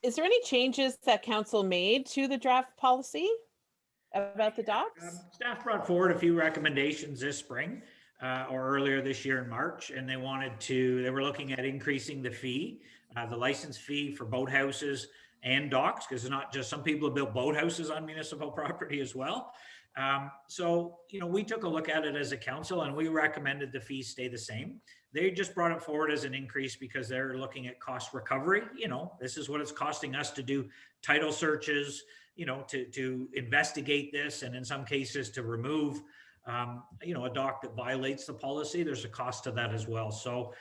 Is there any changes that council made to the draft policy about the dogs? Staff brought forward a few recommendations this spring or earlier this year in March, and they were looking at increasing the fee, the license fee for boathouses and docks, because it's not just some people have built boathouses on municipal property as well. So, we took a look at it as a council and we recommended the fees stay the same. They just brought it forward as an increase because they're looking at cost recovery. This is what it's costing us to do title searches, to investigate this, and in some cases to remove, a dock that violates the policy. There's a cost to that as well. So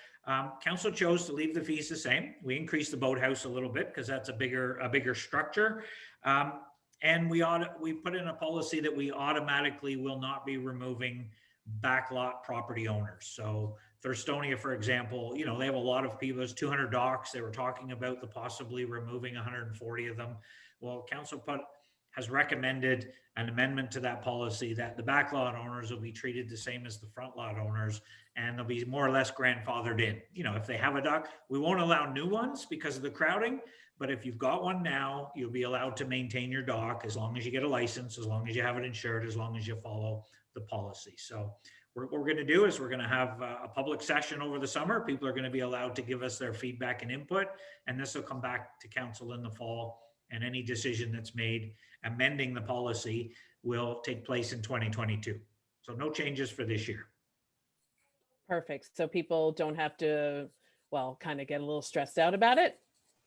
council chose to leave the fees the same. We increased the boathouse a little bit because that's a bigger structure. And we put in a policy that we automatically will not be removing backlot property owners. So Thurstonia, for example, they have a lot of people, there's 200 docks. They were talking about the possibly removing 140 of them. Well, council has recommended an amendment to that policy that the backlot owners will be treated the same as the front lot owners, and they'll be more or less grandfathered in. If they have a dock, we won't allow new ones because of the crowding, but if you've got one now, you'll be allowed to maintain your dock as long as you get a license, as long as you have it insured, as long as you follow the policy. So what we're going to do is we're going to have a public session over the summer. People are going to be allowed to give us their feedback and input, and this will come back to council in the fall, and any decision that's made amending the policy will take place in 2022. So no changes for this year. Perfect. So people don't have to, kind of get a little stressed out about it.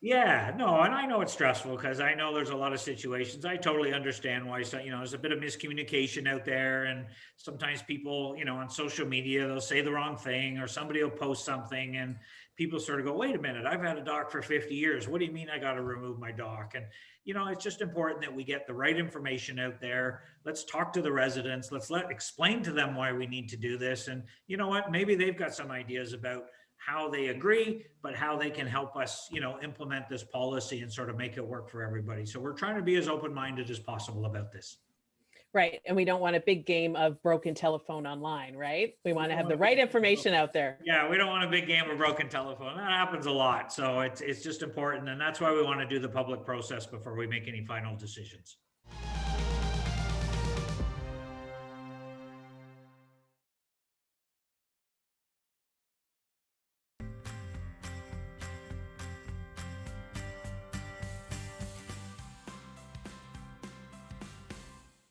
Yeah, no, and I know it's stressful because I know there's a lot of situations. I totally understand why, there's a bit of miscommunication out there. And sometimes people, on social media, they'll say the wrong thing or somebody will post something and people sort of go, wait a minute, I've had a dock for 50 years. What do you mean I got to remove my dock? And, it's just important that we get the right information out there. Let's talk to the residents. Let's explain to them why we need to do this. And you know what, maybe they've got some ideas about how they agree, but how they can help us, implement this policy and sort of make it work for everybody. So we're trying to be as open-minded as possible about this. Right. And we don't want a big game of broken telephone online, right? We want to have the right information out there. Yeah, we don't want a big game of broken telephone. That happens a lot. So it's just important. And that's why we want to do the public process before we make any final decisions.